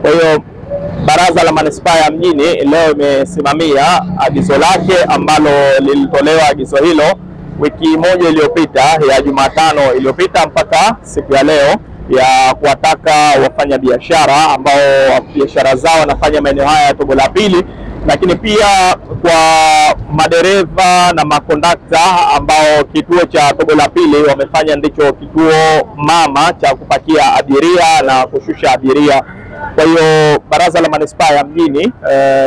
Kwa hiyo Baraza la Manispaa ya Mjini leo imesimamia agizo lake ambalo lilitolewa agizo hilo wiki moja iliyopita, ya Jumatano iliyopita mpaka siku ya leo, ya kuwataka wafanyabiashara ambao biashara zao wanafanya maeneo haya ya Tobo la Pili, lakini pia kwa madereva na makondakta ambao kituo cha Tobo la Pili wamefanya ndicho kituo mama cha kupakia abiria na kushusha abiria. Kwa hiyo Baraza la Manispaa ya Mjini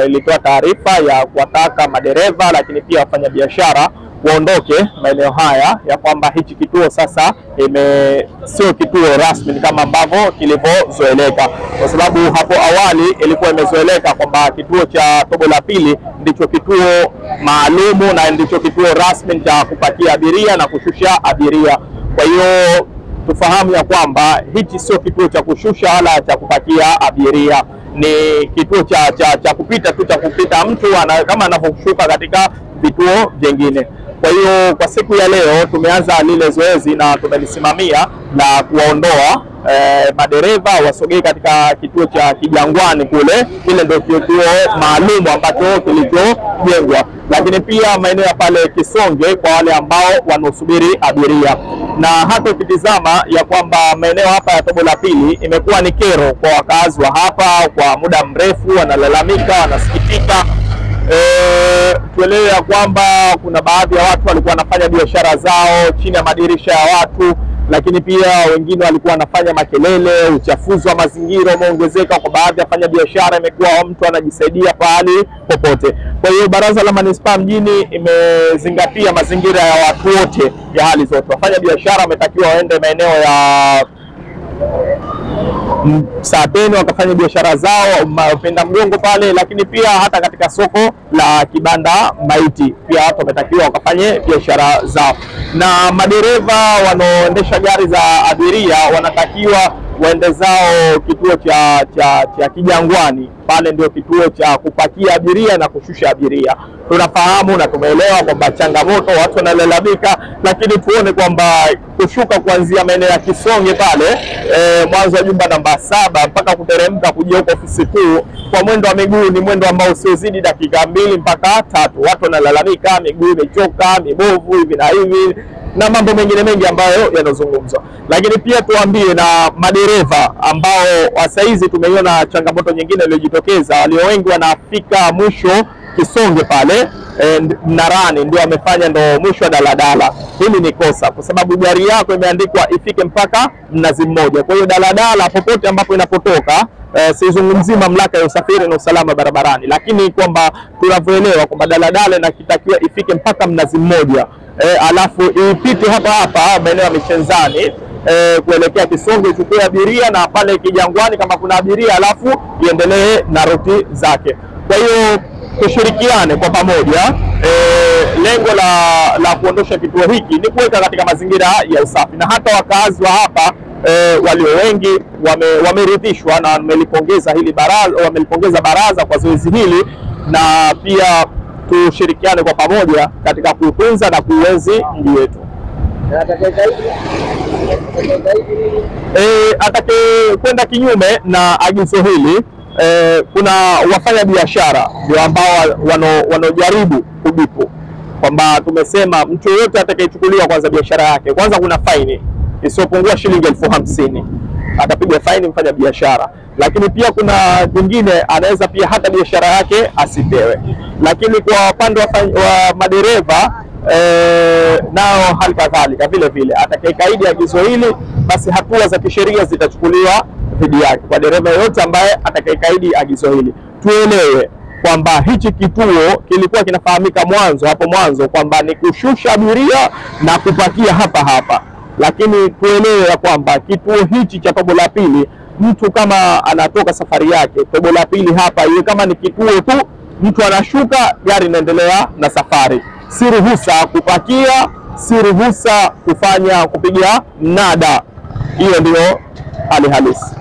ilitoa taarifa ya kuwataka madereva lakini pia wafanyabiashara waondoke maeneo haya, ya kwamba hichi kituo sasa sio kituo rasmi kama ambavyo kilivyozoeleka, kwa sababu hapo awali ilikuwa imezoeleka kwamba kituo cha Tobo la Pili ndicho kituo maalumu na ndicho kituo rasmi cha kupakia abiria na kushusha abiria. Kwa hiyo tufahamu ya kwamba hichi sio kituo cha kushusha wala cha kupakia abiria, ni kituo cha kupita tu, cha kupita mtu kama anavyoshuka katika vituo vingine. Kwa hiyo kwa siku ya leo tumeanza lile zoezi na tumelisimamia na kuwaondoa madereva wasogee katika kituo cha Kijangwani kule. Kile ndio kituo maalum ambacho kilichojengwa, lakini pia maeneo ya pale Kisonge kwa wale ambao wanaosubiri abiria. Na hata ukitizama ya kwamba maeneo hapa ya Tobo la Pili imekuwa ni kero kwa wakazi wa hapa kwa muda mrefu, wanalalamika, wanasikitika. Tuelewe ya kwamba kuna baadhi ya watu walikuwa wanafanya biashara zao chini ya madirisha ya watu, lakini pia wengine walikuwa wanafanya makelele. Uchafuzi wa mazingira umeongezeka kwa baadhi ya wafanya biashara, imekuwa mtu anajisaidia pahali popote. Kwa hiyo Baraza la Manispaa Mjini imezingatia mazingira ya watu wote ya hali zote. Wafanya biashara wametakiwa waende maeneo ya Sateni wakafanya biashara zao Penda Mgongo pale, lakini pia hata katika soko la Kibanda Maiti pia watu wametakiwa wakafanye biashara zao. Na madereva wanaoendesha gari za abiria wanatakiwa waende zao kituo cha Kijangwani. Pale ndio kituo cha kupakia abiria na kushusha abiria. Tunafahamu na tumeelewa kwamba changamoto watu wanalalamika, lakini tuone kwamba kushuka kuanzia maeneo ya Kisonge pale mwanzo wa jumba namba 7 mpaka kuteremka kuja huko ofisi kuu kwa mwendo wa miguu ni mwendo ambao usiozidi dakika 2 mpaka 3. Watu wanalalamika miguu imechoka, mibovu hivi na hivi na mambo mengine mengi ambayo yanazungumzwa. Lakini pia tuambie na madereva ambao sasa hizi tumeiona changamoto nyingine iliyojitokeza, walio wengi wanafika mwisho Kisonge pale Mnarani ndio wamefanya ndo mwisho wa daladala. Hili ni kosa, kwa sababu gari yako imeandikwa ifike mpaka Mnazi Mmoja. Kwa hiyo daladala popote ambapo inapotoka, sizungumzi mamlaka ya usafiri na usalama barabarani, lakini kwamba tunavyoelewa kwamba daladala inakitakiwa ifike mpaka Mnazi Mmoja, alafu ipite hapa maeneo ya Michenzani kuelekea Kisonge, ichukue abiria, na pale Kijangwani kama kuna abiria, alafu iendelee na ruti zake. Kwa hiyo tushirikiane kwa pamoja. Lengo la kuondosha kituo hiki ni kuweka katika mazingira ya usafi, na hata wakazi wa hapa walio wengi wameridhishwa na wamelipongeza hili baraza, wamelipongeza baraza kwa zoezi hili, na pia tushirikiane kwa pamoja katika kutunza na kuenzi mji wetu. Atakaye kwenda kinyume na agizo hili, kuna wafanya biashara ndio ambao wanaojaribu kubipu, kwamba tumesema mtu yote atakayechukuliwa kwanza biashara yake, kwanza kuna faini isiyopungua shilingi 50,000 atapigwa faini mfanya biashara. Lakini pia kuna jingine anaweza pia hata biashara yake asipewe. Lakini kwa upande wa madereva nao hali kadhalika vile vile, atakayekaidi agizo hili basi hatua za kisheria zitachukuliwa dhidi yake, kwa dereva yote ambaye atakayekaidi agizo hili. Tuelewe kwamba hichi kituo kilikuwa kinafahamika hapo mwanzo kwamba ni kushusha abiria na kupakia hapa, lakini tuelewe ya kwamba kituo hichi cha Tobo la Pili, mtu kama anatoka safari yake Tobo la Pili hapa, iwe kama ni kituo tu, mtu anashuka, gari inaendelea na safari. Si ruhusa kupakia, si ruhusa kupiga mnada. Hiyo ndio hali halisi.